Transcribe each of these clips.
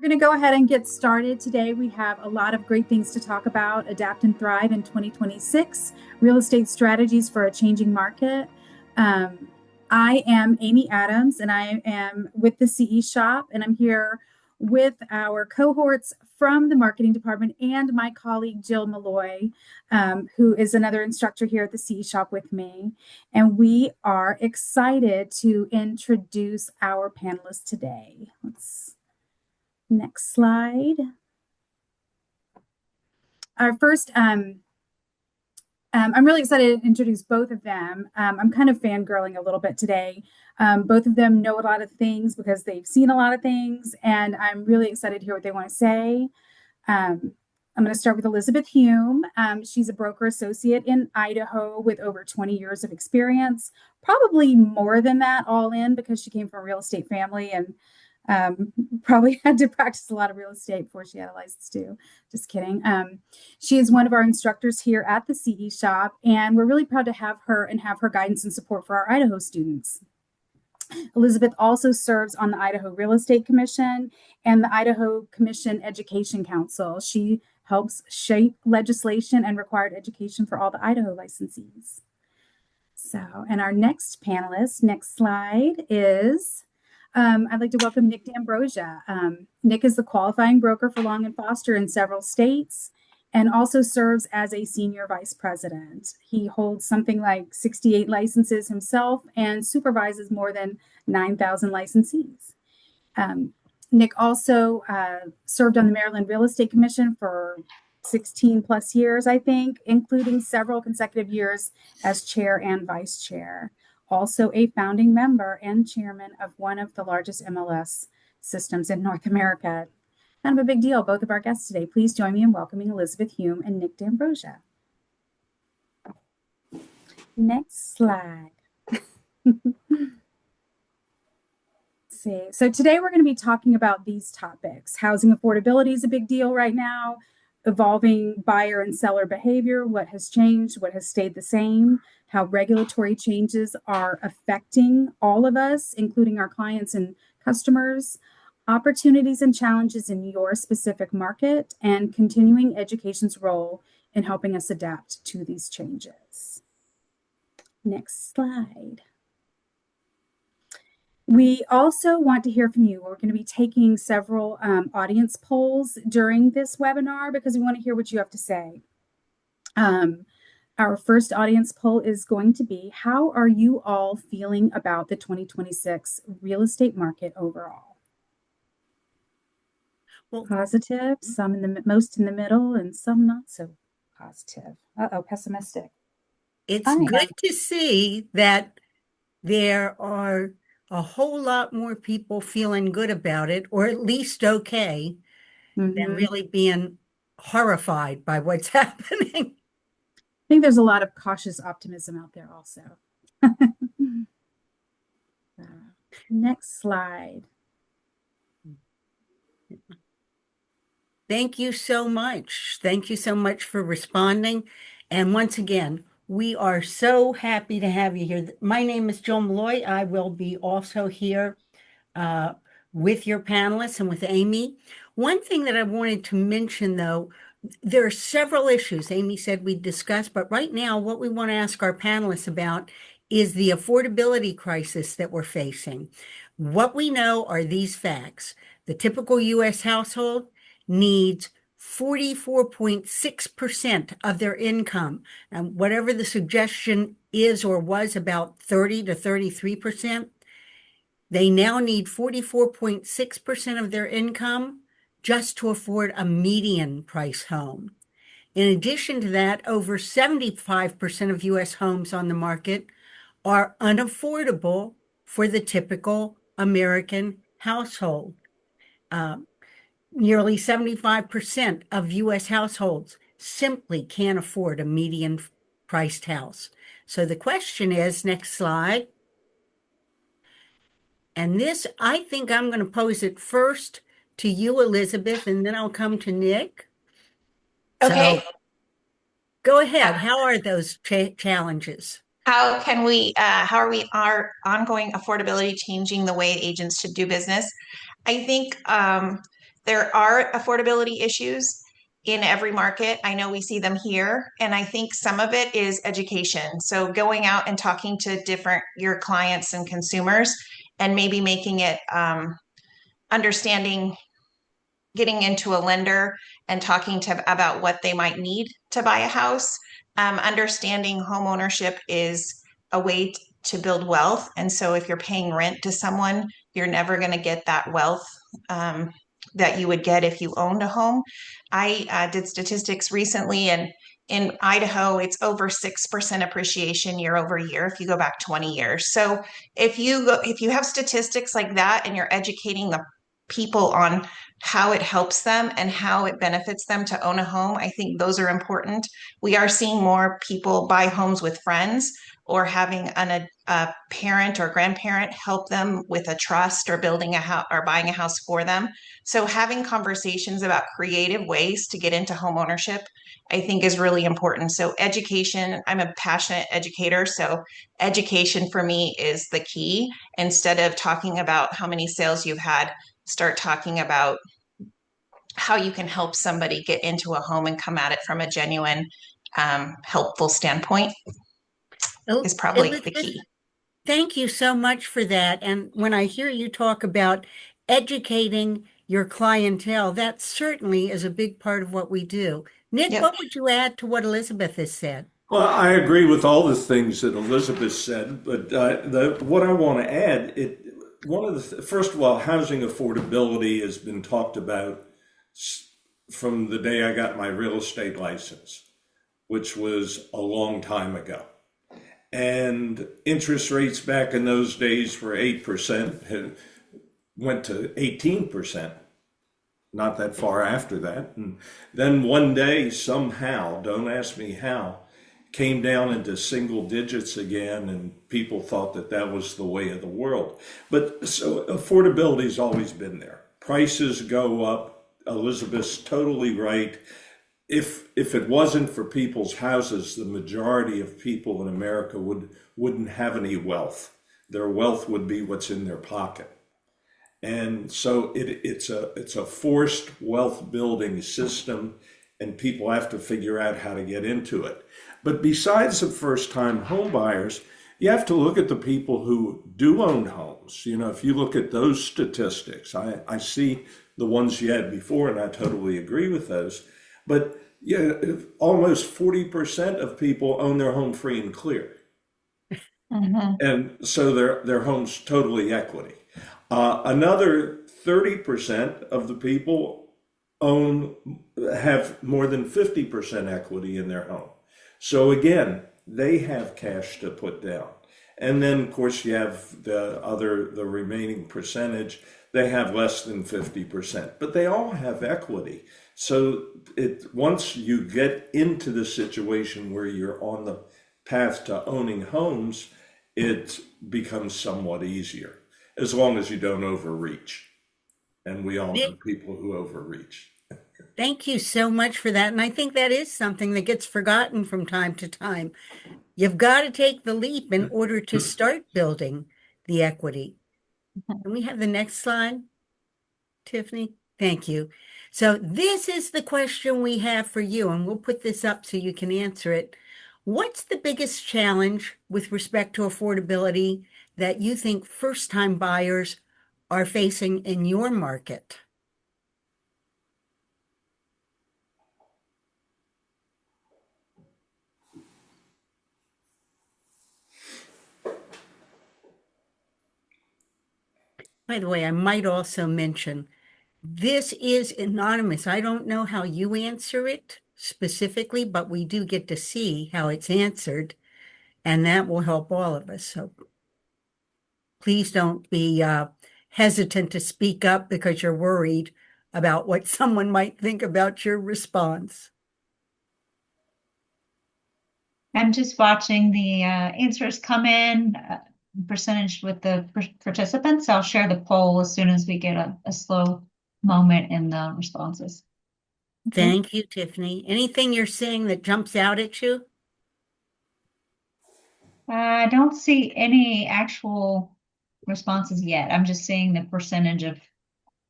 going to go ahead and get started. Today, we have a lot of great things to talk about. Adapt and Thrive in 2026, real estate strategies for a changing market. I am Amy Adams, and I am with the CE Shop, and I'm here with our cohorts from the marketing department and my colleague Jill Malloy, who is another instructor here at the CE Shop with me. And we are excited to introduce our panelists today. Next slide. Our first, I'm really excited to introduce both of them. I'm kind of fangirling a little bit today. Both of them know a lot of things because they've seen a lot of things, and I'm really excited to hear what they want to say. I'm going to start with Elizabeth Hume. She's a broker associate in Idaho with over 20 years of experience, probably more than that all in because she came from a real estate family and probably had to practice a lot of real estate before she had a license too. Just kidding. She is one of our instructors here at the CE Shop, and we're really proud to have her and have her guidance and support for our Idaho students. Elizabeth also serves on the Idaho Real Estate Commission and the Idaho Commission Education Council. She helps shape legislation and required education for all the Idaho licensees. So, and our next panelist, next slide, is I'd like to welcome Nick D'Ambrosia. Nick is the qualifying broker for Long and Foster in several states and also serves as a senior vice president. He holds something like 68 licenses himself and supervises more than 9,000 licensees. Nick also served on the Maryland Real Estate Commission for 16 plus years, I think, including several consecutive years as chair and vice chair. Also a founding member and chairman of one of the largest MLS systems in North America. Kind of a big deal. Both of our guests today. Please join me in welcoming Elizabeth Hume and Nick D'Ambrosia. Next slide. See. So today we're going to be talking about these topics. Housing affordability is a big deal right now. Evolving buyer and seller behavior, what has changed, what has stayed the same, how regulatory changes are affecting all of us, including our clients and customers, opportunities and challenges in your specific market, and continuing education's role in helping us adapt to these changes. Next slide. We also want to hear from you. We're going to be taking several audience polls during this webinar because we want to hear what you have to say. Our first audience poll is going to be, how are you all feeling about the 2026 real estate market overall? Well, positive, some in the most in the middle, and some not so positive. Pessimistic. It's good to see that there are a whole lot more people feeling good about it, or at least okay, than really being horrified by what's happening. I think there's a lot of cautious optimism out there also. Next slide. Thank you so much. Thank you so much for responding. And once again, we are so happy to have you here. My name is Jill Malloy. I will be also here with your panelists and with Amy. One thing that I wanted to mention, though, there are several issues Amy said we'd discuss, but right now what we want to ask our panelists about is the affordability crisis that we're facing. What we know are these facts. The typical U.S. household needs 44.6% of their income. And whatever the suggestion is or was about 30 to 33%, they now need 44.6% of their income just to afford a median price home. In addition to that, over 75% of U.S. homes on the market are unaffordable for the typical American household. Nearly 75% of U.S. households simply can't afford a median priced house. So the question is, next slide. And this, I think I'm going to pose it first to you, Elizabeth, and then I'll come to Nick. Okay. So, go ahead. How are those challenges? How are our ongoing affordability changing the way agents should do business? I think there are affordability issues in every market. I know we see them here, and I think some of it is education. So going out and talking to different your clients and consumers, and maybe making it understanding, getting into a lender and talking to about what they might need to buy a house. Understanding home ownership is a way to build wealth. And so if you're paying rent to someone, you're never going to get that wealth that you would get if you owned a home. I did statistics recently, and in Idaho, it's over 6% appreciation year over year if you go back 20 years. So if you have statistics like that and you're educating the people on how it helps them and how it benefits them to own a home, I think those are important. We are seeing more people buy homes with friends, or having a parent or grandparent help them with a trust, or building a house or buying a house for them. So having conversations about creative ways to get into home ownership, I think, is really important. So education, I'm a passionate educator, so education for me is the key. Instead of talking about how many sales you've had, start talking about how you can help somebody get into a home and come at it from a genuine, helpful standpoint is probably the Elizabeth, key. thank you so much for that. And when I hear you talk about educating your clientele, that certainly is a big part of what we do. Nick, Yep. what would you add to what Elizabeth has said? Well, I agree with all the things that Elizabeth said, but what I want to add, one of the first of all, housing affordability has been talked about from the day I got my real estate license, which was a long time ago. And interest rates back in those days were 8%, had went to 18%, not that far after that. And then one day, somehow, don't ask me how, came down into single digits again, and people thought that that was the way of the world. But so affordability's always been there. Prices go up. Elizabeth's totally right. If it wasn't for people's houses, the majority of people in America wouldn't have any wealth. Their wealth would be what's in their pocket. And so it's a forced wealth building system, and people have to figure out how to get into it. But besides the first time home buyers, you have to look at the people who do own homes. You know, if you look at those statistics, I see the ones you had before, and I totally agree with those. But yeah, almost 40% of people own their home free and clear. Mm-hmm. And so their home's totally equity. Another 30% of the people have more than 50% equity in their home. So again, they have cash to put down. And then of course you have the remaining percentage, they have less than 50%, but they all have equity. So once you get into the situation where you're on the path to owning homes, it becomes somewhat easier, as long as you don't overreach. And we all know Nick, people who overreach. thank you so much for that. And I think that is something that gets forgotten from time to time. You've got to take the leap in order to start building the equity. Can we have the next slide, Tiffany? Thank you. So this is the question we have for you, and we'll put this up so you can answer it. What's the biggest challenge with respect to affordability that you think first-time buyers are facing in your market? By the way, I might also mention this is anonymous. I don't know how you answer it specifically, but we do get to see how it's answered, and that will help all of us. So please don't be hesitant to speak up because you're worried about what someone might think about your response. I'm just watching the answers come in, percentage with the participants. I'll share the poll as soon as we get a slow moment in the responses. Okay. Thank you, Tiffany. Anything you're seeing that jumps out at you? I don't see any actual responses yet. I'm just seeing the percentage of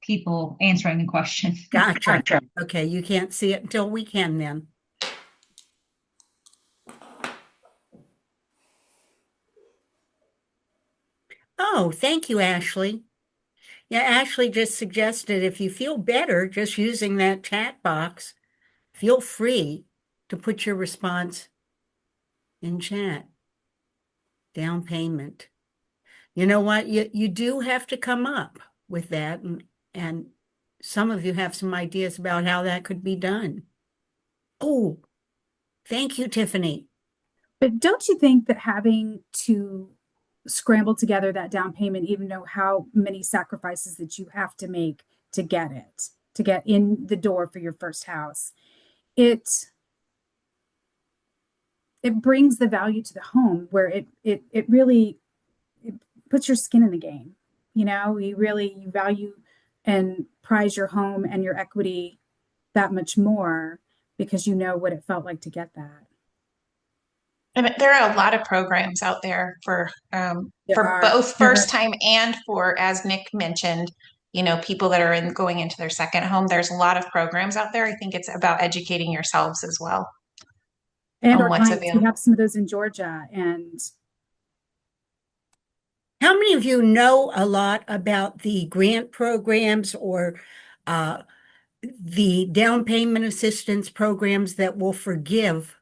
people answering the question. Gotcha. Okay, you can't see it until we can then. Oh, thank you, Ashley. Yeah, Ashley just suggested if you feel better just using that chat box, feel free to put your response in chat. Down payment. You know what? You do have to come up with that, and some of you have some ideas about how that could be done. Oh, thank you, Tiffany. But don't you think that having to scramble together that down payment, even know how many sacrifices that you have to make to get it, to get in the door for your first house, it brings the value to the home where it really it puts your skin in the game. You value and prize your home and your equity that much more because you know what it felt like to get that. And there are a lot of programs out there There for are both first time and for, as Nick mentioned, people that are going into their second home. There's a lot of programs out there. I think it's about educating yourselves as well and on our what's clients, we available. have some of those in Georgia. And How many of you know a lot about the grant programs or uh, the down payment assistance programs that will forgive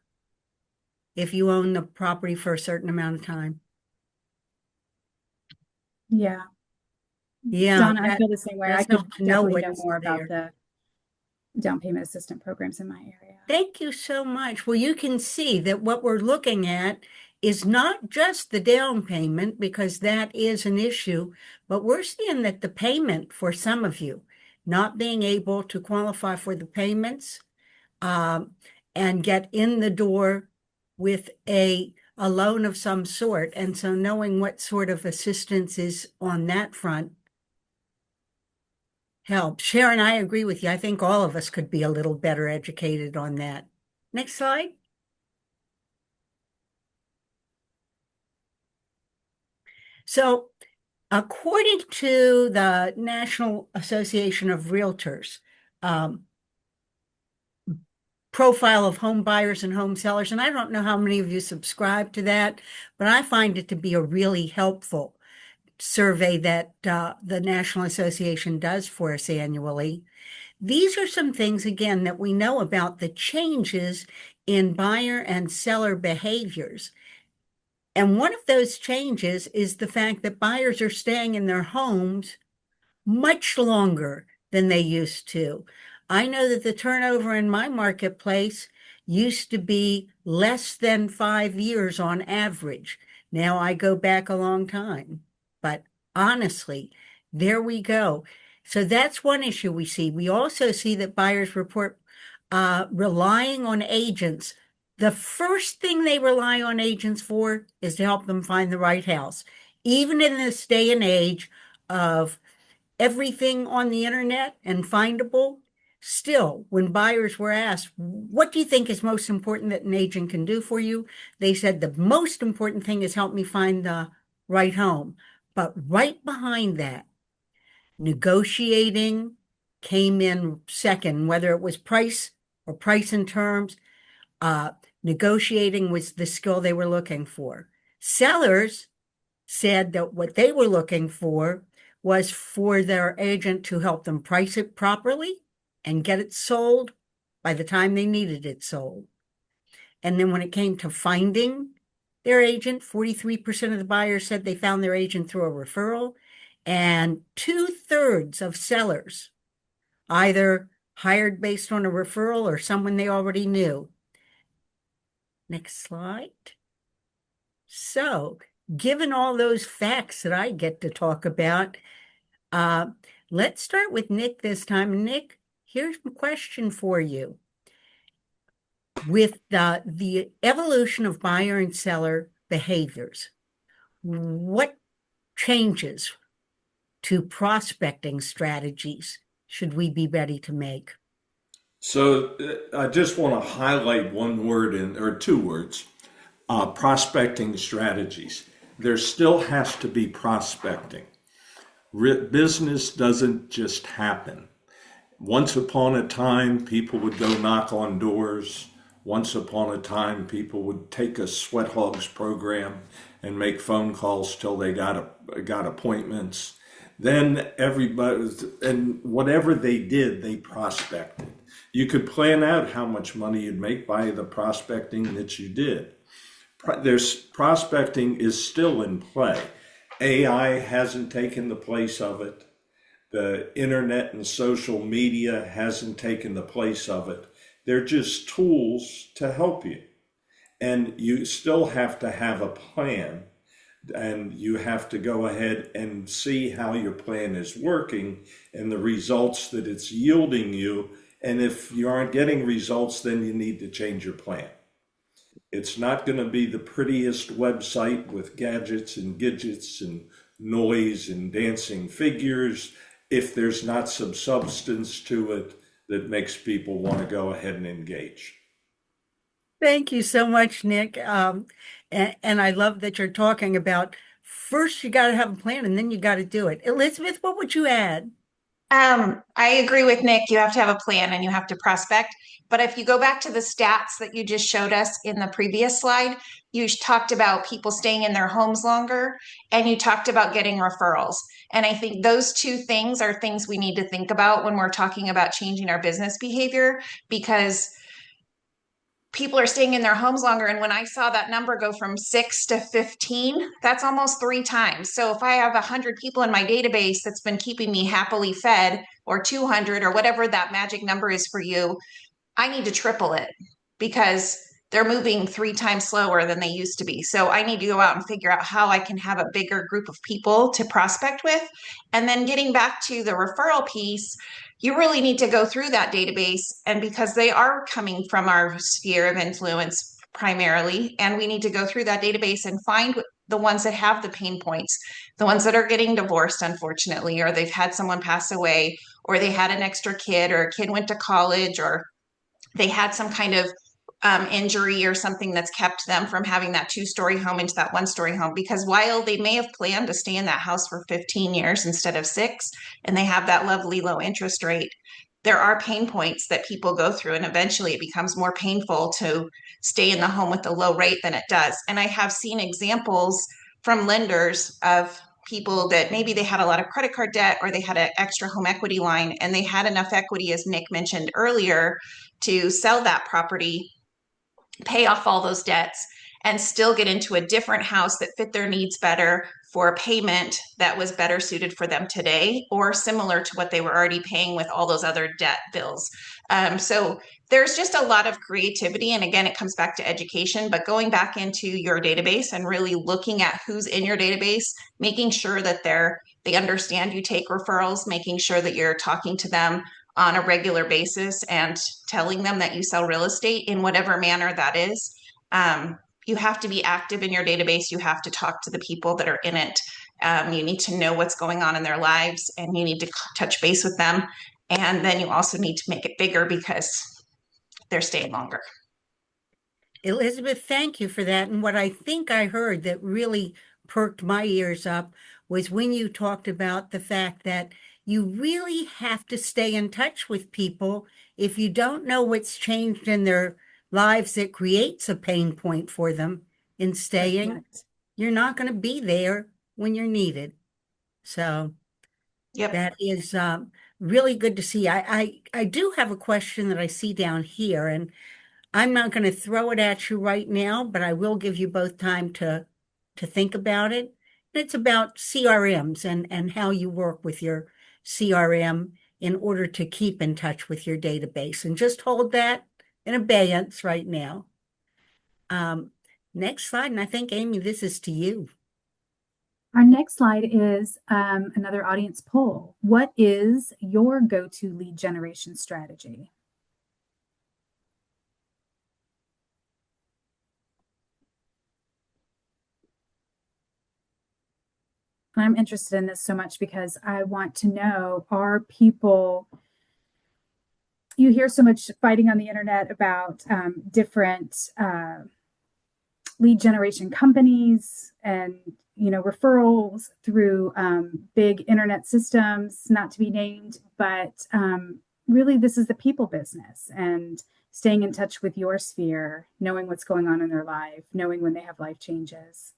if you own the property for a certain amount of time? yeah, Yeah, Donna, I feel the same way. I that's could helpful to know definitely know what's more about there. the down payment assistant programs in my area. Thank you so much. Well, you can see that what we're looking at is not just the down payment, because that is an issue, but we're seeing that the payment for some of you, not being able to qualify for the payments and get in the door with a loan of some sort. And so knowing what sort of assistance is on that front helps. Sharon, I agree with you. I think all of us could be a little better educated on that. Next slide. So, according to the National Association of Realtors, profile of home buyers and home sellers, and I don't know how many of you subscribe to that, but I find it to be a really helpful survey that the National Association does for us annually. These are some things, again, that we know about the changes in buyer and seller behaviors. And one of those changes is the fact that buyers are staying in their homes much longer than they used to. I know that the turnover in my marketplace used to be less than 5 years on average. Now I go back a long time, but honestly, there we go. So that's one issue we see. We also see that buyers report relying on agents. The first thing they rely on agents for is to help them find the right house. Even in this day and age of everything on the internet and findable, still, when buyers were asked, what do you think is most important that an agent can do for you? They said the most important thing is help me find the right home. But right behind that, negotiating came in second, whether it was price or price and terms. Negotiating was the skill they were looking for. Sellers said that what they were looking for was for their agent to help them price it properly and get it sold by the time they needed it sold. And then when it came to finding their agent, 43% of the buyers said they found their agent through a referral, and 2/3 of sellers either hired based on a referral or someone they already knew. Next slide. So, given all those facts that I get to talk about, let's start with Nick this time. Nick, here's a question for you. With the evolution of buyer and seller behaviors, what changes to prospecting strategies should we be ready to make? So I just want to highlight one word or two words, prospecting strategies. There still has to be prospecting. Business doesn't just happen. Once upon a time, people would go knock on doors. Once upon a time, people would take a sweat hogs program and make phone calls till they got appointments. Then everybody, and whatever they did, they prospected. You could plan out how much money you'd make by the prospecting that you did. There's prospecting is still in play. AI hasn't taken the place of it. The internet and social media hasn't taken the place of it. They're just tools to help you. And you still have to have a plan, and you have to go ahead and see how your plan is working and the results that it's yielding you. And if you aren't getting results, then you need to change your plan. It's not going to be the prettiest website with gadgets and gadgets and noise and dancing figures if there's not some substance to it that makes people want to go ahead and engage. Thank you so much, Nick. And I love that you're talking about first you got to have a plan and then you got to do it. Elizabeth, what would you add? I agree with Nick. You have to have a plan and you have to prospect. But if you go back to the stats that you just showed us in the previous slide, you talked about people staying in their homes longer and you talked about getting referrals. And I think those two things are things we need to think about when we're talking about changing our business behavior, because people are staying in their homes longer. And when I saw that number go from 6 to 15, that's almost 3 times. So if I have 100 people in my database that's been keeping me happily fed, or 200, or whatever that magic number is for you, I need to triple it because they're moving 3 times slower than they used to be. So I need to go out and figure out how I can have a bigger group of people to prospect with. And then getting back to the referral piece, you really need to go through that database. And because they are coming from our sphere of influence primarily, and we need to go through that database and find the ones that have the pain points, the ones that are getting divorced, unfortunately, or they've had someone pass away, or they had an extra kid, or a kid went to college, or they had some kind of injury or something that's kept them from having that 2-story home into that 1-story home. Because while they may have planned to stay in that house for 15 years instead of 6, and they have that lovely low interest rate, there are pain points that people go through, and eventually it becomes more painful to stay in the home with a low rate than it does. And I have seen examples from lenders of people that maybe they had a lot of credit card debt, or they had an extra home equity line, and they had enough equity, as Nick mentioned earlier, to sell that property, pay off all those debts, and still get into a different house that fit their needs better for a payment that was better suited for them today, or similar to what they were already paying with all those other debt bills. So there's just a lot of creativity. And again, it comes back to education, but going back into your database and really looking at who's in your database, making sure that they understand you take referrals, making sure that you're talking to them on a regular basis and telling them that you sell real estate in whatever manner that is. You have to be active in your database. You have to talk to the people that are in it. You need to know what's going on in their lives, and you need to touch base with them. And then you also need to make it bigger because they're staying longer. Elizabeth, thank you for that. And what I think I heard that really perked my ears up was when you talked about the fact that you really have to stay in touch with people. If you don't know what's changed in their lives that creates a pain point for them in staying, you're not going to be there when you're needed. So Yep. that is really good to see. I do have a question that I see down here, and I'm not going to throw it at you right now, but I will give you both time to think about it. It's about CRMs and how you work with your CRM in order to keep in touch with your database. And just hold that in abeyance right now. Next slide, and I think, Amy, this is to you. Our next slide is another audience poll. What is your go-to lead generation strategy? I'm interested in this so much because I want to know, are people, you hear so much fighting on the internet about different lead generation companies and referrals through big internet systems, not to be named, but really this is the people business and staying in touch with your sphere, knowing what's going on in their life, knowing when they have life changes.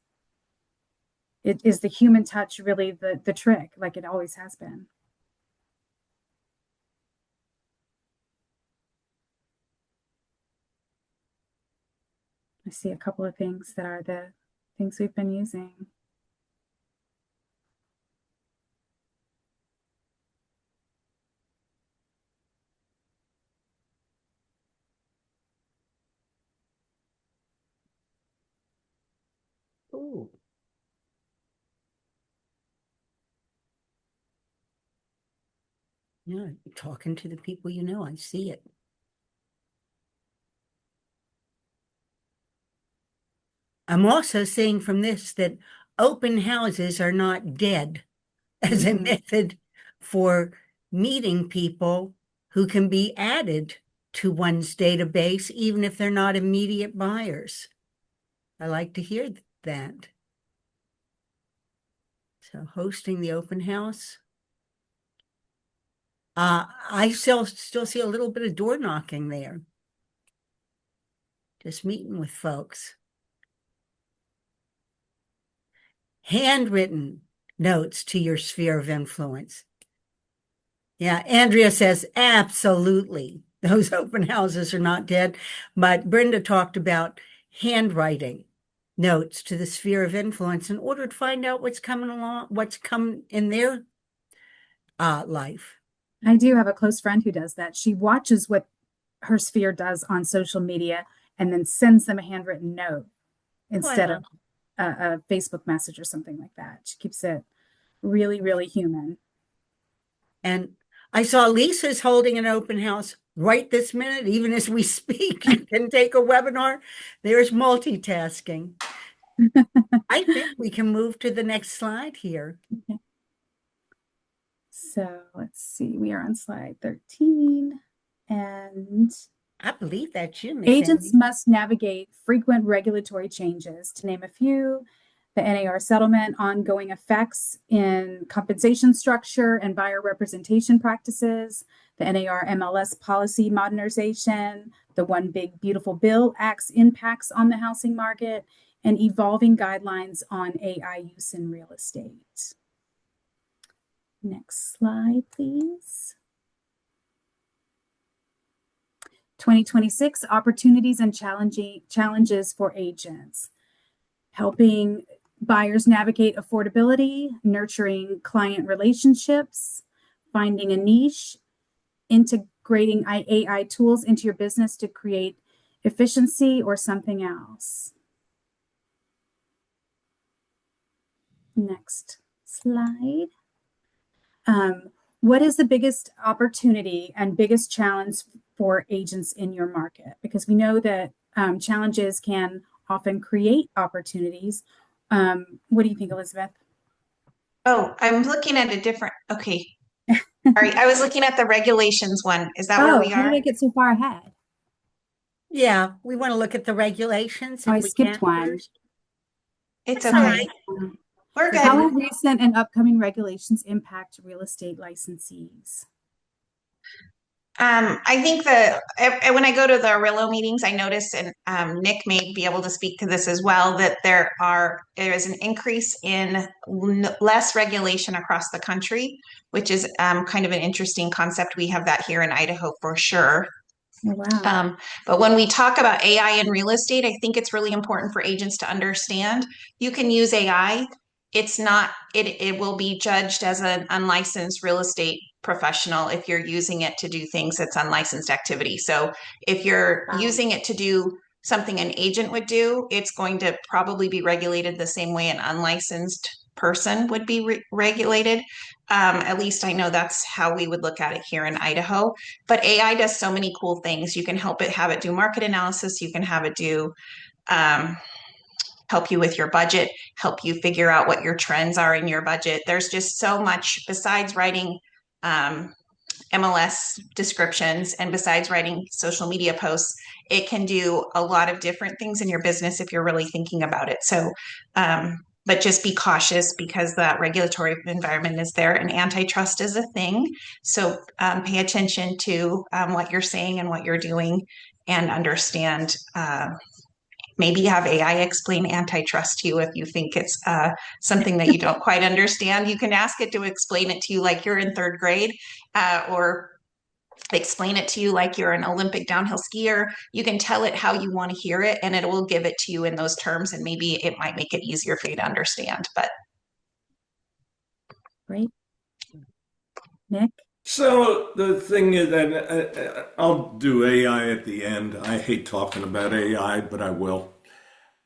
It is the human touch really the trick, like it always has been. I see a couple of things that are the things we've been using. Ooh. Yeah, talking to the people you know, I see it. I'm also seeing from this that open houses are not dead as a method for meeting people who can be added to one's database, even if they're not immediate buyers. I like to hear that. So hosting the open house. I still see a little bit of door knocking there. Just meeting with folks. Handwritten notes to your sphere of influence. Yeah, Andrea says, absolutely. Those open houses are not dead. But Brenda talked about handwriting notes to the sphere of influence in order to find out what's coming along, what's come in their life. I do have a close friend who does that. She watches what her sphere does on social media and then sends them a handwritten note instead of a Facebook message or something like that. She keeps it really, really human. And I saw Lisa's holding an open house right this minute, even as we speak. You can take a webinar. There's multitasking. I think we can move to the next slide here. Okay. So let's see, we are on slide 13. And I believe that's you, Miss agents Amy. must navigate frequent regulatory changes, to name a few: the NAR settlement, ongoing effects in compensation structure and buyer representation practices, the NAR MLS policy modernization, the One Big Beautiful Bill Act's impacts on the housing market, and evolving guidelines on AI use in real estate. Next slide, please. 2026 opportunities and challenges for agents. Helping buyers navigate affordability, nurturing client relationships, finding a niche, integrating AI tools into your business to create efficiency, or something else. Next slide. What is the biggest opportunity and biggest challenge for agents in your market? Because we know that challenges can often create opportunities. What do you think, Elizabeth? Oh, I'm looking at a different, okay. Sorry, I was looking at the regulations one. Is that where we How are? did I get so far ahead? Yeah, we want to look at the regulations if I we skipped can one. first. It's That's all okay. right. We're How good. will recent and upcoming regulations impact real estate licensees? I think when I go to the Arillo meetings, I notice, and Nick may be able to speak to this as well, that there is an increase in less regulation across the country, which is kind of an interesting concept. We have that here in Idaho for sure. Oh, wow. But when we talk about AI in real estate, I think it's really important for agents to understand you can use AI. It's not, it will be judged as an unlicensed real estate professional if you're using it to do things that's unlicensed activity. So if you're using it to do something an agent would do, it's going to probably be regulated the same way an unlicensed person would be regulated. At least I know that's how we would look at it here in Idaho. But AI does so many cool things. You can have it do market analysis. You can have it do help you with your budget, help you figure out what your trends are in your budget. There's just so much besides writing MLS descriptions and besides writing social media posts. It can do a lot of different things in your business if you're really thinking about it. So but just be cautious because that regulatory environment is there and antitrust is a thing. So pay attention to what you're saying and what you're doing and understand. Maybe have AI explain antitrust to you if you think it's something that you don't quite understand. You can ask it to explain it to you like you're in third grade, or explain it to you like you're an Olympic downhill skier. You can tell it how you want to hear it, and it will give it to you in those terms, and maybe it might make it easier for you to understand. But Great. Nick? So the thing is that I'll do AI at the end. I hate talking about AI, but I will.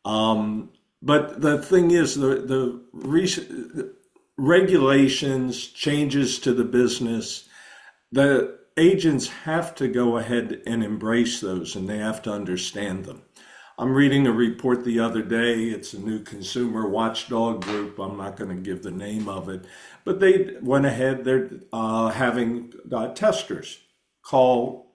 But the thing is, the regulations, changes to the business, the agents have to go ahead and embrace those, and they have to understand them. I'm reading a report the other day. It's a new consumer watchdog group. I'm not going to give the name of it, but they went ahead. They're having testers call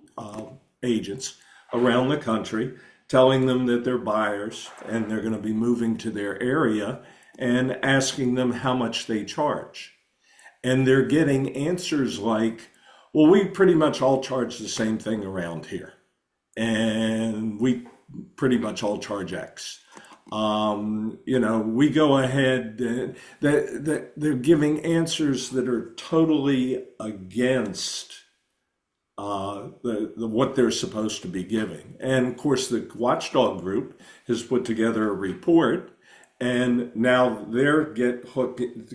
agents around the country, telling them that they're buyers and they're going to be moving to their area and asking them how much they charge. And they're getting answers like, well, we pretty much all charge the same thing around here. And we pretty much all charge X. We go ahead, they're giving answers that are totally against what they're supposed to be giving. And of course, the watchdog group has put together a report, and now they're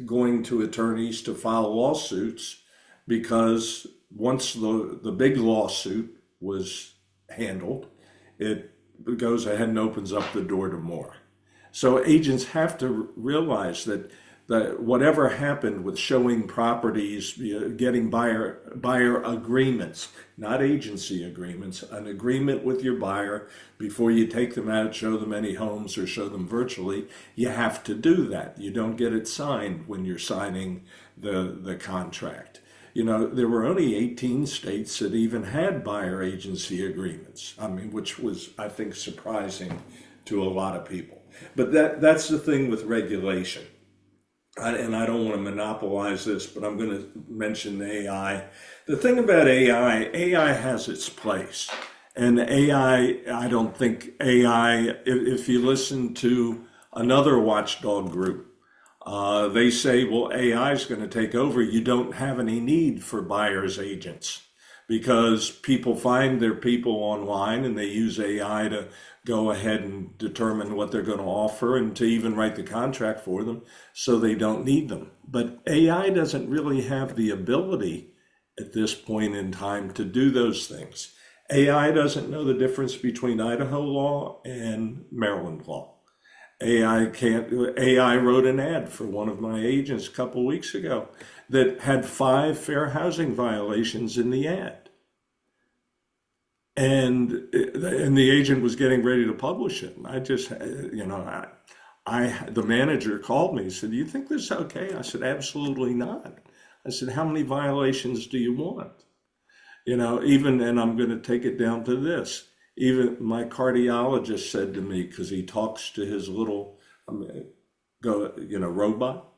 going to attorneys to file lawsuits because once the big lawsuit was handled, it goes ahead and opens up the door to more. So agents have to realize that whatever happened with showing properties, getting buyer agreements, not agency agreements, an agreement with your buyer before you take them out, show them any homes or show them virtually, you have to do that. You don't get it signed when you're signing the contract. There were only 18 states that even had buyer agency agreements. Which was, I think, surprising to a lot of people. But that's the thing with regulation. And I don't want to monopolize this, but I'm going to mention AI. The thing about AI has its place. And I don't think AI, if you listen to another watchdog group, they say, well, AI is going to take over. You don't have any need for buyer's agents because people find their people online and they use AI to go ahead and determine what they're going to offer and to even write the contract for them, so they don't need them. But AI doesn't really have the ability at this point in time to do those things. AI doesn't know the difference between Idaho law and Maryland law. AI wrote an ad for one of my agents a couple weeks ago that had 5 fair housing violations in the ad. And the agent was getting ready to publish it. And I just, the manager called me and said, "Do you think this is okay?" I said, "Absolutely not." I said, "How many violations do you want?" And I'm going to take it down to this. Even my cardiologist said to me, because he talks to his little, robot.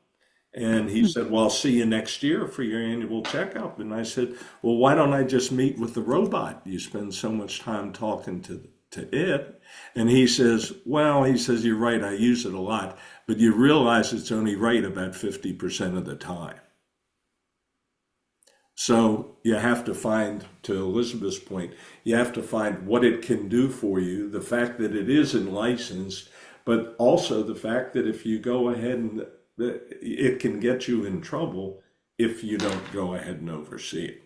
And he said, "Well, I'll see you next year for your annual checkup." And I said, "Well, why don't I just meet with the robot? You spend so much time talking to it." And he says, "You're right. I use it a lot, but you realize it's only right about 50% of the time." So you have to find, to Elizabeth's point, you have to find what it can do for you, the fact that it isn't licensed, but also the fact that if you go ahead and it can get you in trouble if you don't go ahead and oversee it.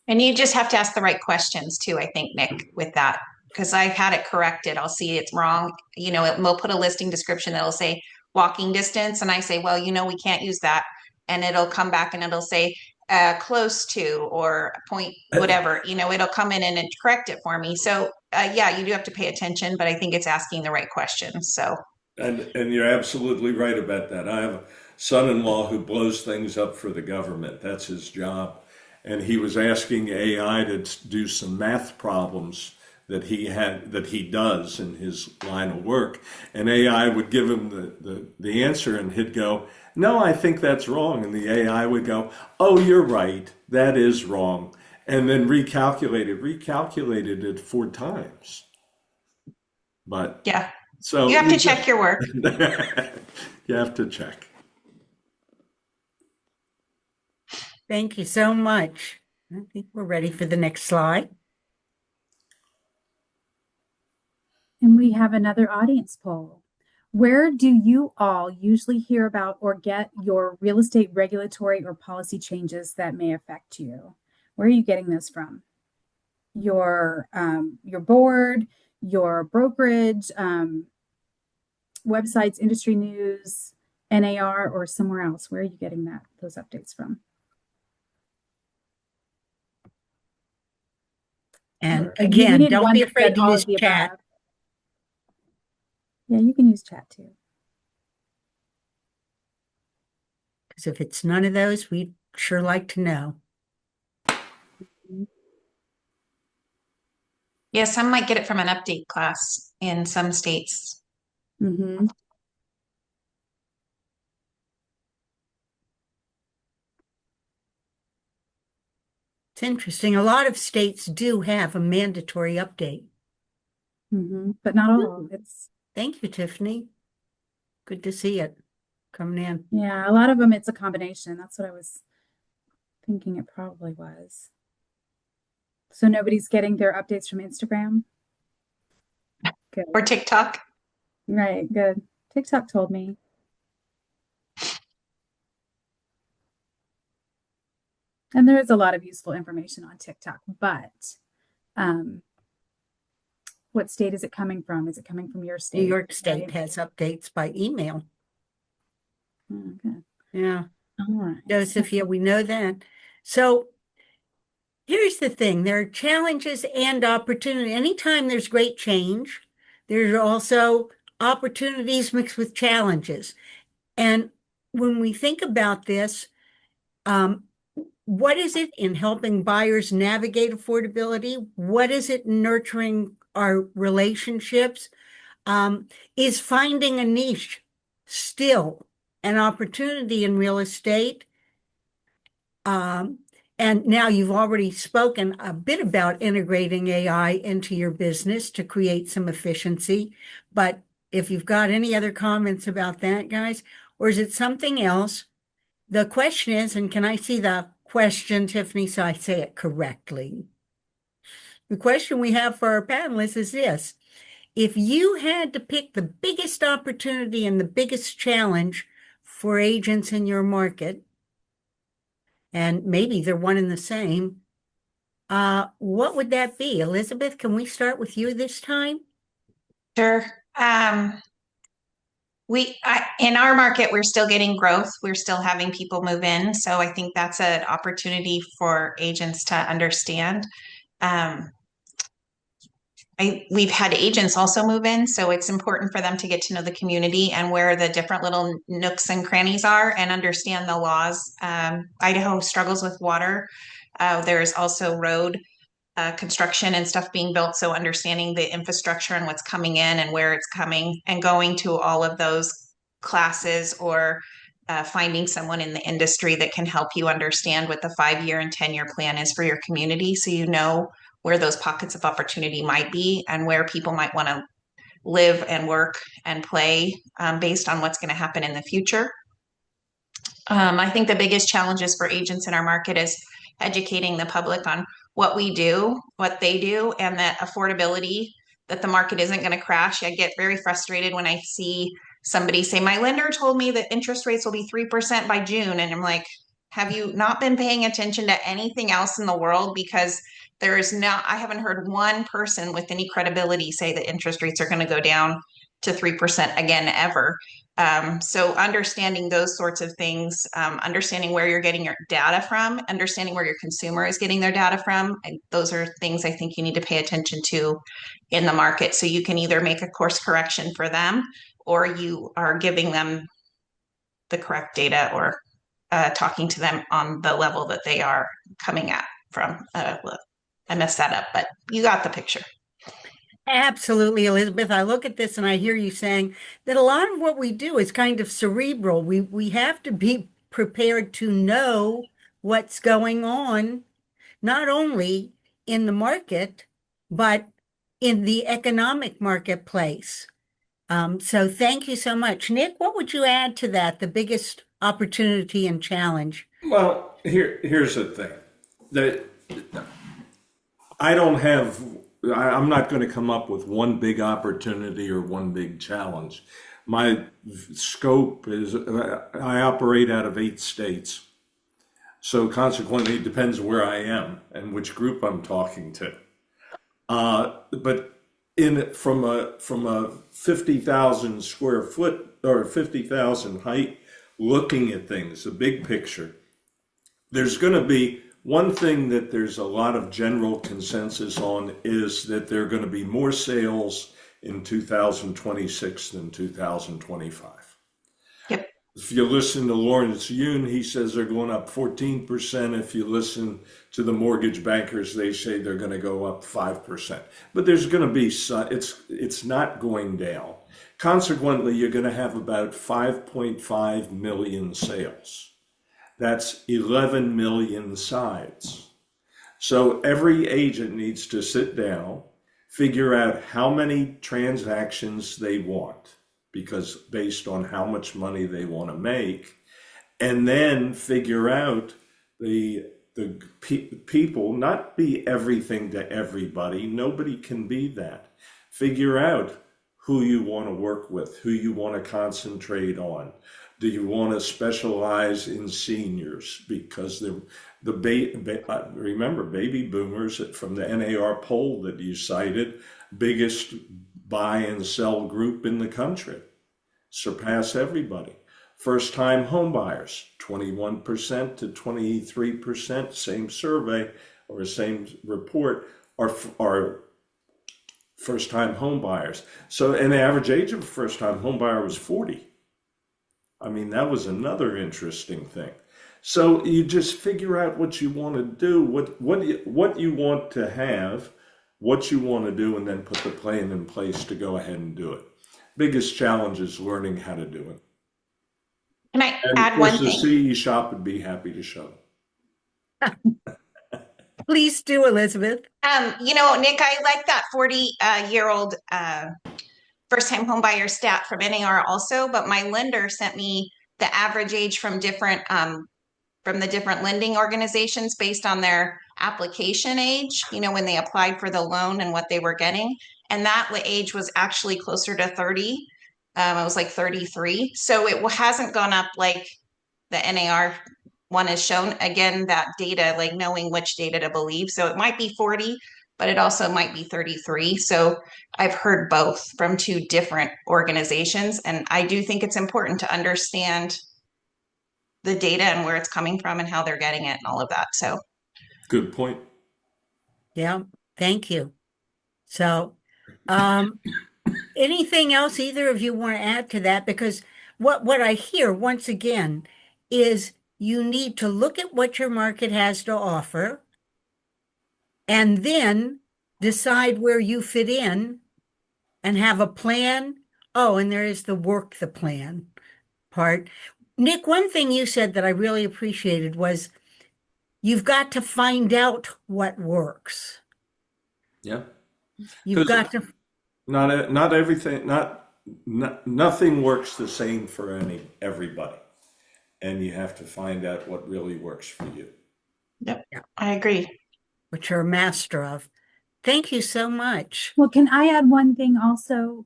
And you just have to ask the right questions too, I think, Nick, with that. Because I've had it corrected. I'll see it's wrong. We'll put a listing description that'll say walking distance. And I say, well, we can't use that. And it'll come back and it'll say close to or point, whatever, it'll come in and correct it for me. So you do have to pay attention, but I think it's asking the right questions. So. And you're absolutely right about that. I have a son-in-law who blows things up for the government. That's his job. And he was asking AI to do some math problems that he does in his line of work, and AI would give him the answer, and he'd go, "No, I think that's wrong," and the AI would go, "Oh, you're right, that is wrong," and then recalculated it 4 times. But Yeah. so You have to check your work. you have to check. Thank you so much. I think we're ready for the next slide. And we have another audience poll. Where do you all usually hear about or get your real estate regulatory or policy changes that may affect you? Where are you getting those from? Your board, your brokerage, websites, industry news, NAR, or somewhere else? Where are you getting those updates from? And We again, need don't one be that afraid said to all use of the chat. above. Yeah, you can use chat too. Because if it's none of those, we'd sure like to know. Yeah, some might get it from an update class in some states. Mm-hmm. It's interesting. A lot of states do have a mandatory update. Mm-hmm. But not all. Thank you, Tiffany. Good to see it coming in. Yeah, a lot of them it's a combination. That's what I was thinking it probably was. So nobody's getting their updates from Instagram? Good. Or TikTok. Right, good. TikTok told me. And there is a lot of useful information on TikTok, but what state is it coming from? Is it coming from your state? New York State right? has updates by email. Okay. Yeah. All right. Joseph, yeah, we know that. So here's the thing. There are challenges and opportunity. Anytime there's great change, there's also opportunities mixed with challenges. And when we think about this, what is it in helping buyers navigate affordability? What is it in nurturing our relationships? Is finding a niche still an opportunity in real estate? And now you've already spoken a bit about integrating AI into your business to create some efficiency. But if you've got any other comments about that, guys, or is it something else? The question is, and can I see the question, Tiffany, so I say it correctly? The question we have for our panelists is this: if you had to pick the biggest opportunity and the biggest challenge for agents in your market, and maybe they're one and the same, what would that be? Elizabeth, can we start with you this time? Sure. In our market, we're still getting growth. We're still having people move in. So I think that's an opportunity for agents to understand. We've had agents also move in, so it's important for them to get to know the community and where the different little nooks and crannies are and understand the laws. Idaho struggles with water. There's also road construction and stuff being built, so understanding the infrastructure and what's coming in and where it's coming, and going to all of those classes or finding someone in the industry that can help you understand what the 5-year and 10-year plan is for your community, so you know where those pockets of opportunity might be and where people might want to live and work and play based on what's going to happen in the future. I think the biggest challenges for agents in our market is educating the public on what we do, what they do, and that affordability, that the market isn't going to crash. I get very frustrated when I see somebody say, my lender told me that interest rates will be 3% by June. And I'm like, have you not been paying attention to anything else in the world? Because I haven't heard one person with any credibility say that interest rates are going to go down to 3% again ever. So understanding those sorts of things, understanding where you're getting your data from, understanding where your consumer is getting their data from, those are things I think you need to pay attention to in the market. So you can either make a course correction for them, or you are giving them the correct data, or talking to them on the level that they are coming at from. I messed that up, but you got the picture. Absolutely, Elizabeth. I look at this and I hear you saying that a lot of what we do is kind of cerebral. We have to be prepared to know what's going on, not only in the market, but in the economic marketplace. So thank you so much. Nick, what would you add to that? The biggest opportunity and challenge? Well, here's the thing. That I don't have, I'm not going to come up with one big opportunity or one big challenge. My scope is, I operate out of 8 states. So consequently, it depends where I am and which group I'm talking to. But from a 50,000 square foot or 50,000 height, looking at things, the big picture, there's going to be one thing that there's a lot of general consensus on is that there are going to be more sales in 2026 than 2025. Yep. If you listen to Lawrence Yun, he says they're going up 14%. If you listen to the mortgage bankers, they say they're going to go up 5%. But there's going to be it's not going down. Consequently, you're going to have about 5.5 million sales. That's 11 million sides. So every agent needs to sit down, figure out how many transactions they want, because based on how much money they want to make, and then figure out the people, not be everything to everybody. Nobody can be that. Figure out who you want to work with, who you want to concentrate on. Do you want to specialize in seniors? Because remember, baby boomers from the NAR poll that you cited, biggest buy and sell group in the country, surpass everybody. First-time home buyers, 21% to 23%, same survey or same report, are first-time home buyers. So an average age of a first-time home buyer was 40. I mean, that was another interesting thing. So you just figure out what you want to do, what you want to have, what you want to do, and then put the plan in place to go ahead and do it. Biggest challenge is learning how to do it. Can I And of add one course, the thing? CE shop would be happy to show. Please do, Elizabeth. Nick, I like that 40-year-old first-time homebuyer stat from NAR also, but my lender sent me the average age from the different lending organizations based on their application age, when they applied for the loan and what they were getting. And that age was actually closer to 30. It was like 33. So it hasn't gone up like the NAR one has shown. Again, that data, like knowing which data to believe. So it might be 40, but it also might be 33. So I've heard both from two different organizations. And I do think it's important to understand the data and where it's coming from and how they're getting it and all of that. So Good point. Yeah, thank you. So, anything else either of you want to add to that? Because what I hear once again is you need to look at what your market has to offer and then decide where you fit in and have a plan. Oh, and there is the work the plan part. Nick, one thing you said that I really appreciated was you've got to find out what works. Yeah. You've Because got to, not everything, nothing works the same for everybody. And you have to find out what really works for you. yep, I agree. which you're a master of. Thank you so much. Well, can I add one thing also,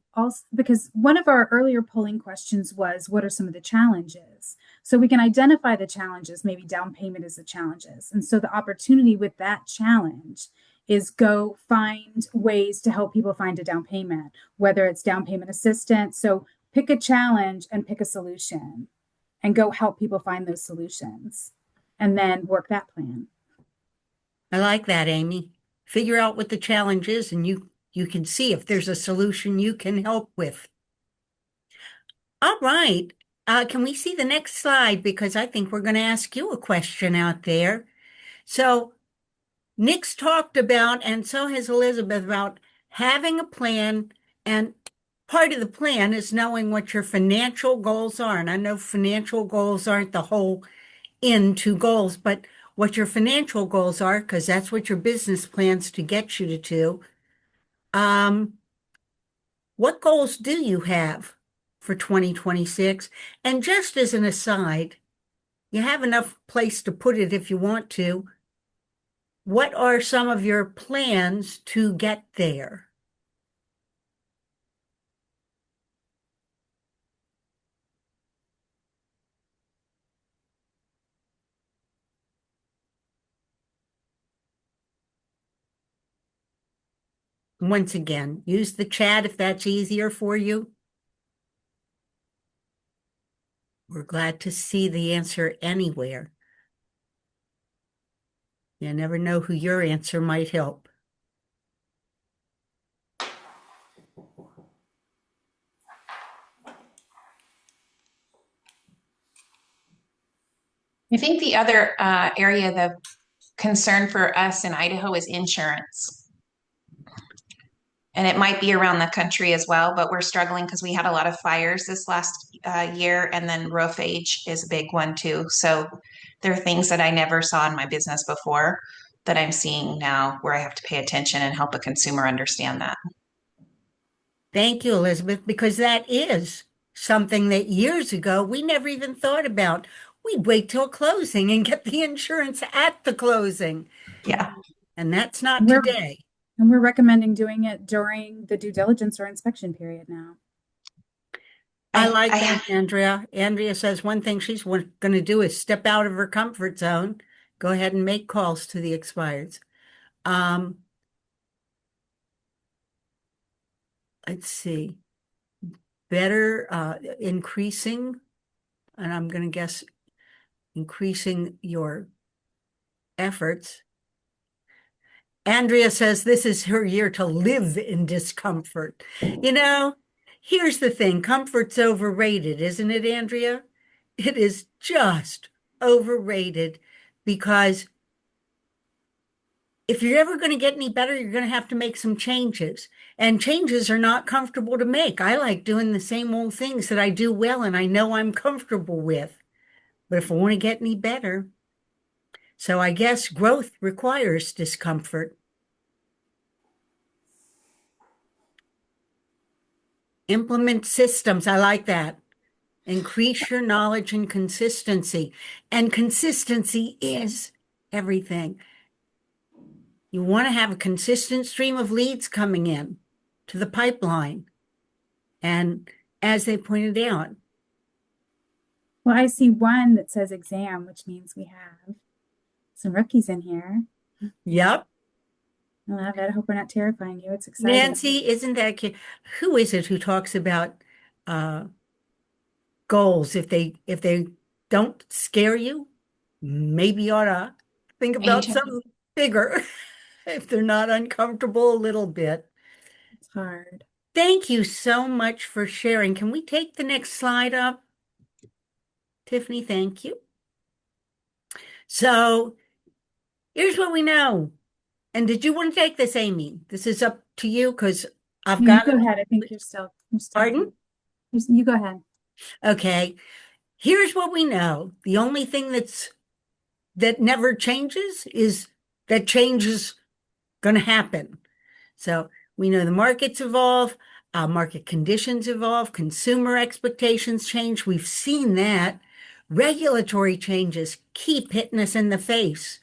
because one of our earlier polling questions was, what are some of the challenges? So we can identify the challenges, maybe down payment is the challenges. And so the opportunity with that challenge is go find ways to help people find a down payment, whether it's down payment assistance. So pick a challenge and pick a solution and go help people find those solutions and then work that plan. I like that, Amy. Figure out what the challenge is and you can see if there's a solution you can help with. All right. Can we see the next slide? Because I think we're going to ask you a question out there. So Nick's talked about, and so has Elizabeth, about having a plan, and part of the plan is knowing what your financial goals are. And I know financial goals aren't the whole into goals, but what your financial goals are, because that's what your business plans to get you to. What goals do you have for 2026? And just as an aside, you have enough place to put it if you want to. What are some of your plans to get there? Once again, use the chat if that's easier for you. We're glad to see the answer anywhere. You never know who your answer might help. I think the other area of concern for us in Idaho is insurance. And it might be around the country as well, but we're struggling because we had a lot of fires this last year, and then roof age is a big one too. So there are things that I never saw in my business before that I'm seeing now where I have to pay attention and help a consumer understand that. Thank you, Elizabeth, because that is something that years ago we never even thought about. We'd wait till closing and get the insurance at the closing. Yeah. And that's not We're- today. And we're recommending doing it during the due diligence or inspection period now. I like that, Andrea. Andrea says one thing she's going to do is step out of her comfort zone, go ahead and make calls to the expireds. Let's see. Better increasing, and I'm going to guess increasing your efforts. Andrea says this is her year to live in discomfort. You know, here's the thing, comfort's overrated, isn't it, Andrea? It is just overrated because if you're ever going to get any better, you're going to have to make some changes. And changes are not comfortable to make. I like doing the same old things that I do well and I know I'm comfortable with. But if I want to get any better, so I guess growth requires discomfort. Implement systems. I like that. Increase your knowledge and consistency. And consistency is everything. You want to have a consistent stream of leads coming in to the pipeline. And as they pointed out, Well, I see one that says exam, which means we have some rookies in here. yep. I love it. I hope we're not terrifying you. It's exciting. Nancy, isn't that cute? Who is it who talks about goals? If they don't scare you, maybe you ought to think about something bigger if they're not uncomfortable a little bit. It's hard. Thank you so much for sharing. Can we take the next slide up? Tiffany, thank you. So here's what we know. And did you want to take this, Amy? This is up to you because I've got You go ahead. I think you're still Pardon? You go ahead. Okay. Here's what we know. The only thing that never changes is that change is going to happen. So we know the markets evolve, market conditions evolve, consumer expectations change. We've seen that. Regulatory changes keep hitting us in the face.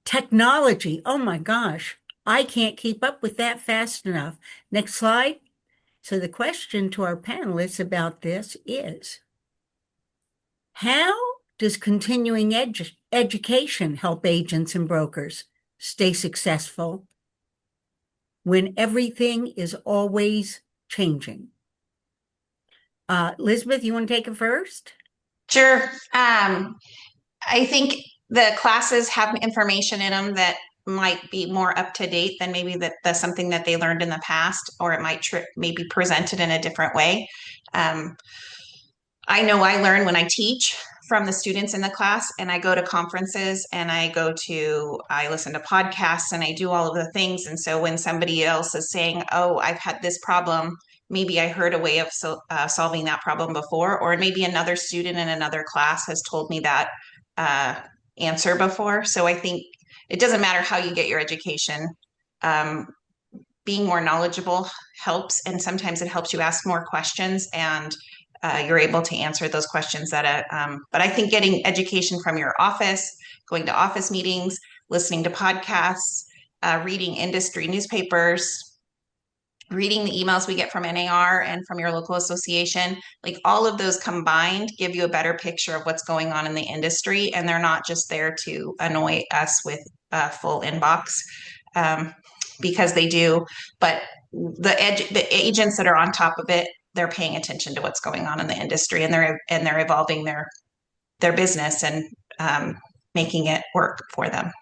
Technology, oh my gosh, I can't keep up with that fast enough. Next slide. So the question to our panelists about this is, how does continuing education help agents and brokers stay successful when everything is always changing? Elizabeth, you want to take it first? Sure. I think the classes have information in them that might be more up to date than maybe that's something that they learned in the past, or it might maybe presented in a different way. I know I learn when I teach from the students in the class, and I go to conferences and I listen to podcasts and I do all of the things. And so when somebody else is saying, oh, I've had this problem, maybe I heard a way of solving that problem before, or maybe another student in another class has told me that uh, answer before. So I think it doesn't matter how you get your education. Um, Being more knowledgeable helps, and sometimes it helps you ask more questions, and you're able to answer those questions but I think getting education from your office, going to office meetings, listening to podcasts, reading industry newspapers, reading the emails we get from NAR and from your local association, like all of those combined give you a better picture of what's going on in the industry. And they're not just there to annoy us with a full inbox, because they do, but the agents that are on top of it, they're paying attention to what's going on in the industry, and they're evolving their business and making it work for them.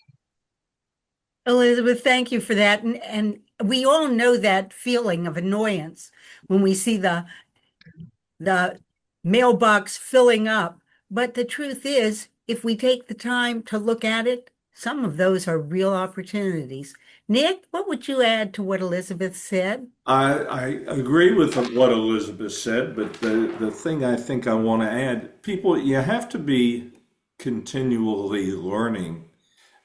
Elizabeth, thank you for that. And we all know that feeling of annoyance when we see the mailbox filling up. But the truth is, if we take the time to look at it, some of those are real opportunities. Nick, what would you add to what Elizabeth said? I agree with what Elizabeth said, but the thing I think I want to add, people, you have to be continually learning,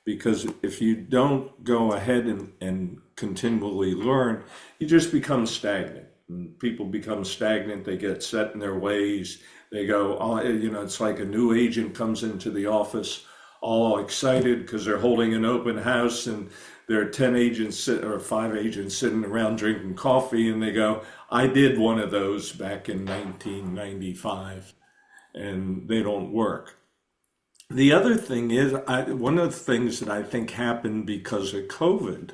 because if you don't go ahead and continually learn, you just become stagnant. And people become stagnant, they get set in their ways. They go, oh, it's like a new agent comes into the office all excited because they're holding an open house, and there are 10 agents or 5 agents sitting around drinking coffee, and they go, I did one of those back in 1995, and they don't work. The other thing is, one of the things that I think happened because of COVID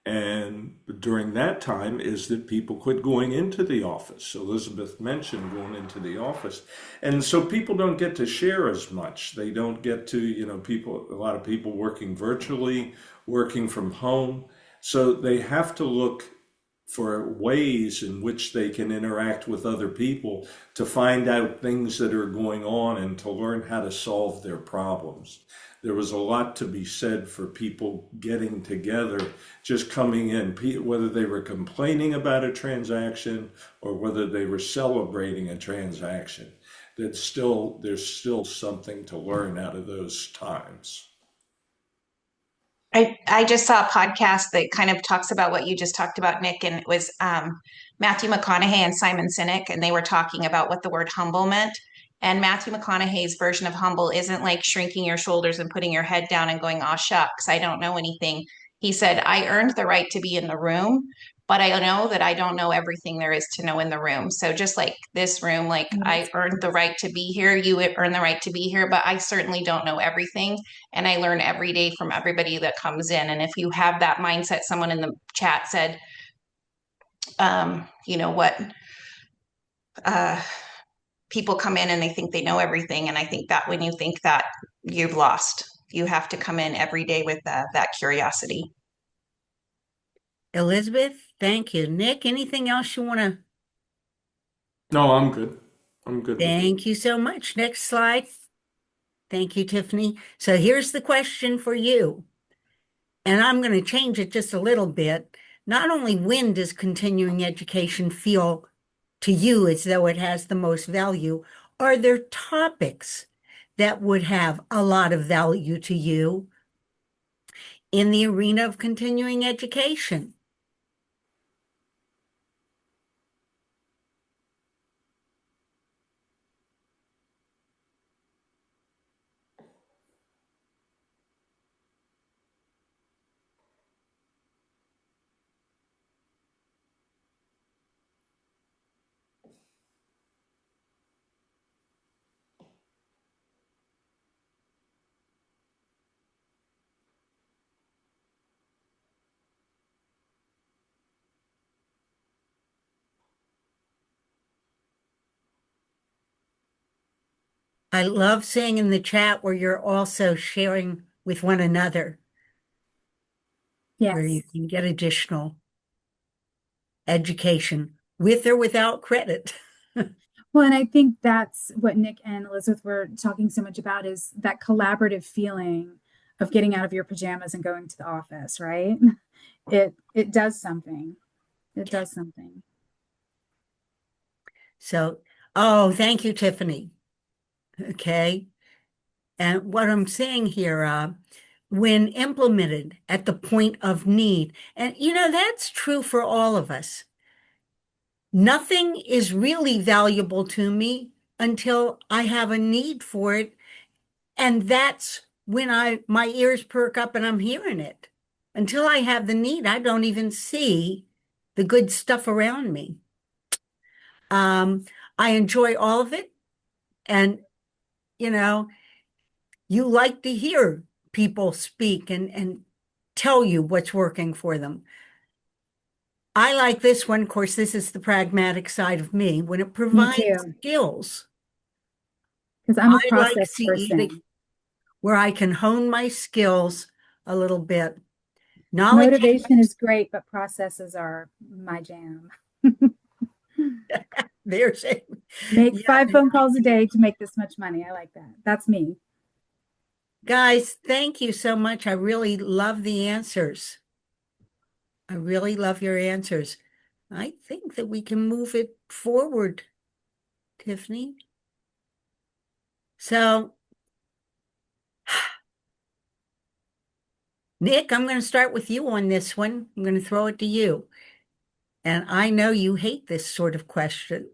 and during that time is that people quit going into the office. Elizabeth mentioned going into the office. And so people don't get to share as much. They don't get to, a lot of people working virtually, working from home. So they have to look for ways in which they can interact with other people to find out things that are going on and to learn how to solve their problems. There was a lot to be said for people getting together, just coming in, whether they were complaining about a transaction or whether they were celebrating a transaction. There's still something to learn out of those times. I just saw a podcast that kind of talks about what you just talked about, Nick, and it was Matthew McConaughey and Simon Sinek, and they were talking about what the word humble meant. And Matthew McConaughey's version of humble isn't like shrinking your shoulders and putting your head down and going, "Aw, shucks, I don't know anything." He said, "I earned the right to be in the room, but I know that I don't know everything there is to know in the room." So just like this room, like I earned the right to be here, you earn the right to be here, but I certainly don't know everything. And I learn every day from everybody that comes in. And if you have that mindset, someone in the chat said, what people come in and they think they know everything. And I think that when you think that, you've lost. You have to come in every day with that curiosity. Elizabeth, thank you. Nick, anything else you want to? No, I'm good. I'm good. Thank you so much. Next slide. Thank you, Tiffany. So here's the question for you. And I'm going to change it just a little bit. Not only when does continuing education feel to you as though it has the most value, are there topics that would have a lot of value to you in the arena of continuing education? I love seeing in the chat where you're also sharing with one another, where you Yes. can get additional education with or without credit. Well, and I think that's what Nick and Elizabeth were talking so much about is that collaborative feeling of getting out of your pajamas and going to the office, right? It does something. It does something. So, oh, thank you, Tiffany. Okay. And what I'm saying here, when implemented at the point of need, and that's true for all of us. Nothing is really valuable to me until I have a need for it. And that's when my ears perk up and I'm hearing it. Until I have the need, I don't even see the good stuff around me. Um, I enjoy all of it. And, you know, you like to hear people speak and tell you what's working for them. I like this one. Of course, this is the pragmatic side of me. When it Me provides too, skills, because I'm a I like process CE person. where I can hone my skills a little bit. Knowledge, Motivation is great, but processes are my jam. there's a, Make yeah. 5 phone calls a day to make this much money. I like that. That's me. Guys, thank you so much. I really love the answers. I really love your answers. I think that we can move it forward, Tiffany. So, Nick, I'm going to start with you on this one. I'm going to throw it to you. And I know you hate this sort of question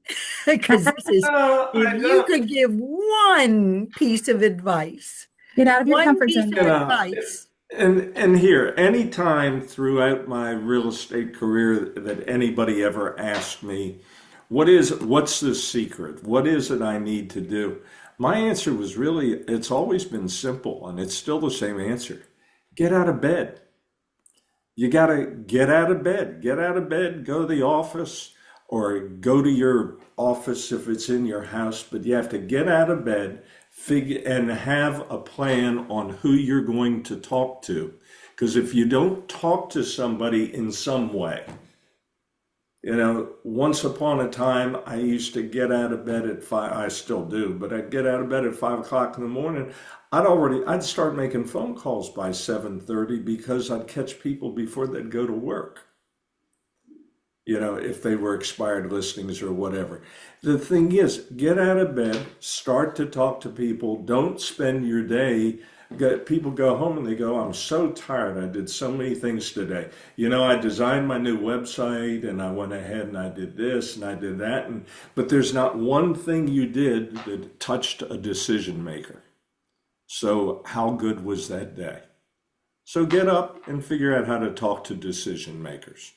because this is, if I you know. could give one piece of advice, Get out of your one comfort piece zone, of You guys. know, advice. and here, anytime throughout my real estate career that anybody ever asked me, what's the secret? What is it I need to do? My answer was really, it's always been simple, and it's still the same answer. Get out of bed. You got to get out of bed. Get out of bed, go to the office, or go to your office if it's in your house, but you have to get out of bed, figure and have a plan on who you're going to talk to. Because if you don't talk to somebody in some way, once upon a time, I used to get out of bed at 5. I still do, but I'd get out of bed at 5 o'clock in the morning. I'd start making phone calls by 7:30 because I'd catch people before they'd go to work. If they were expired listings or whatever. The thing is, get out of bed, start to talk to people. Don't spend your day. People go home and they go, I'm so tired. I did so many things today. I designed my new website and I went ahead and I did this and I did that. But there's not one thing you did that touched a decision maker. So how good was that day? So get up and figure out how to talk to decision makers.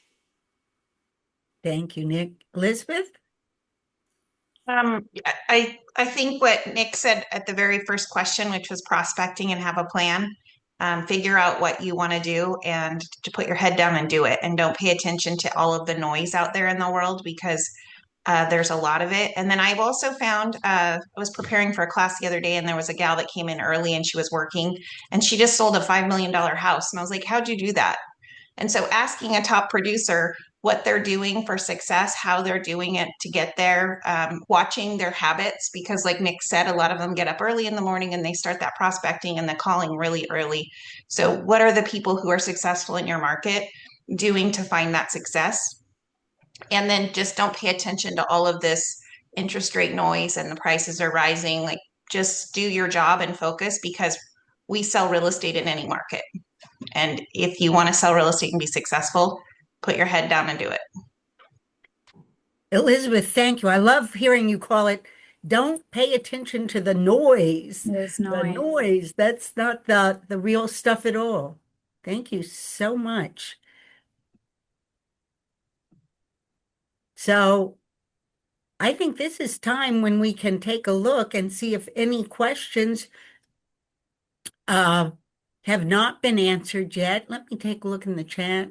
Thank you, Nick. Elizabeth? Um, I think what Nick said at the very first question, which was prospecting and have a plan, figure out what you want to do and to put your head down and do it. And don't pay attention to all of the noise out there in the world because there's a lot of it. And then I've also found, I was preparing for a class the other day and there was a gal that came in early and she was working and she just sold a $5 million house. And I was like, how'd you do that? And so asking a top producer what they're doing for success, how they're doing it to get there, watching their habits, because like Nick said, a lot of them get up early in the morning and they start that prospecting and the calling really early. So what are the people who are successful in your market doing to find that success? And then just don't pay attention to all of this interest rate noise and the prices are rising. Like just do your job and focus because we sell real estate in any market. And if you want to sell real estate and be successful, put your head down and do it. Elizabeth, thank you. I love hearing you call it, don't pay attention to the noise. There's The noise. noise, that's not the real stuff at all. Thank you so much. So I think this is time when we can take a look and see if any questions have not been answered yet. Let me take a look in the chat.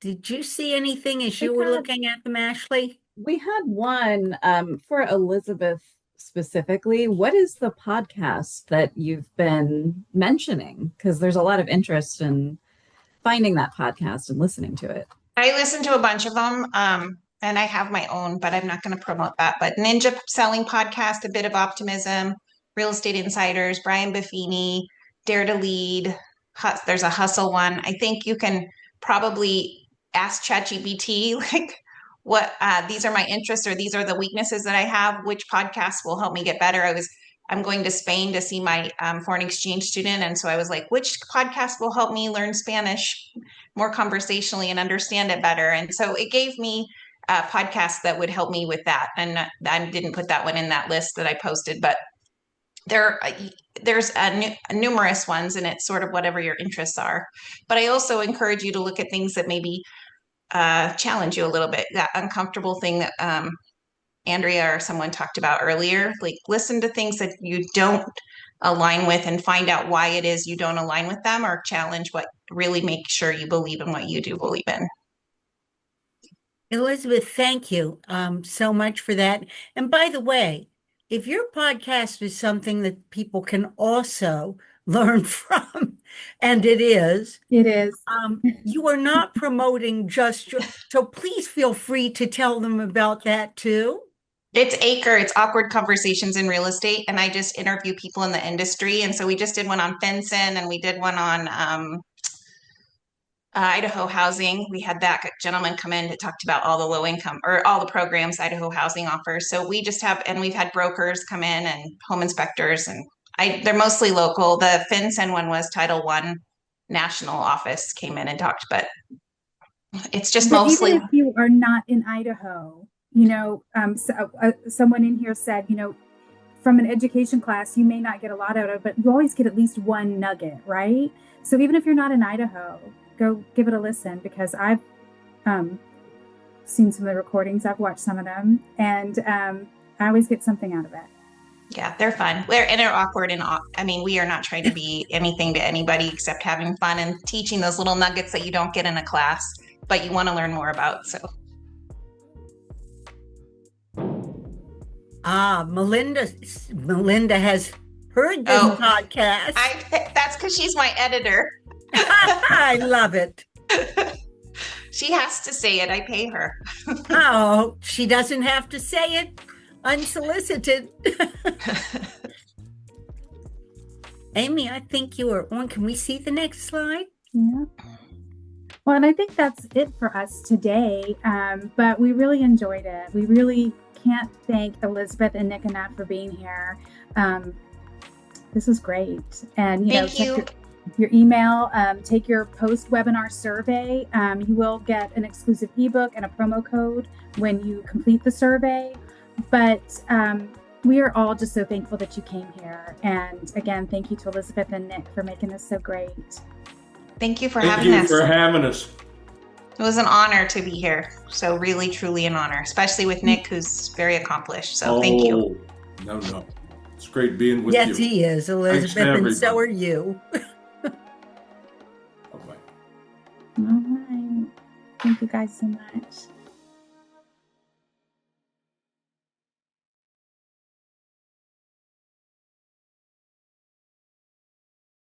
Did you see anything as you were looking at them, Ashley? We had one for Elizabeth specifically. What is the podcast that you've been mentioning? Because there's a lot of interest in finding that podcast and listening to it. I listen to a bunch of them. and I have my own, but I'm not going to promote that. But Ninja Selling Podcast, A Bit of Optimism, Real Estate Insiders, Brian Buffini, Dare to Lead. There's a Hustle one. I think you can probably ask ChatGPT like what these are my interests or these are the weaknesses that I have. Which podcast will help me get better? I'm going to Spain to see my foreign exchange student, and so I was like, which podcast will help me learn Spanish more conversationally and understand it better? And so it gave me podcasts that would help me with that. And I didn't put that one in that list that I posted, but there's numerous ones, and it's sort of whatever your interests are. But I also encourage you to look at things that maybe challenge you a little bit. That uncomfortable thing that Andrea or someone talked about earlier, like listen to things that you don't align with and find out why it is you don't align with them, or challenge what really makes sure you believe in what you do believe in. Elizabeth, thank you so much for that. And by the way, if your podcast is something that people can also learn from, and it is, you are not promoting just your, so please feel free to tell them about that too. It's ACRE, it's Awkward Conversations in Real Estate, and I just interview people in the industry. And so we just did one on FinCEN, and we did one on Idaho Housing. We had that gentleman come in that talked about all the low income or all the programs Idaho Housing offers. So we just have, and we've had brokers come in and home inspectors, and they're mostly local. The FinCEN one was Title I national office came in and talked, but it's just But mostly. even if you are not in Idaho, you know, someone in here said, you know, from an education class, you may not get a lot out of it, but you always get at least one nugget, right? So even if you're not in Idaho, go give it a listen, because I've seen some of the recordings, I've watched some of them, and I always get something out of it. Yeah, they're fun. They're awkward, and I mean, we are not trying to be anything to anybody except having fun and teaching those little nuggets that you don't get in a class, but you want to learn more about. So. Melinda has heard this podcast. That's because she's my editor. I love it. She has to say it. I pay her. Oh, she doesn't have to say it unsolicited. Amy, I think you are on. Can we see the next slide? Yeah. Well, and I think that's it for us today. But we really enjoyed it. We really can't thank Elizabeth and Nick enough for being here. This was great. And thank you. Your email, take your post-webinar survey. You will get an exclusive ebook and a promo code when you complete the survey. But we are all just so thankful that you came here. And again, thank you to Elizabeth and Nick for making this so great. Thank you for having us. Thank you for having us. It was an honor to be here. So really, truly an honor, especially with Nick, who's very accomplished. So thank you. No. It's great being with you. Yes, he is, Elizabeth, and so are you. All right. Thank you guys so much.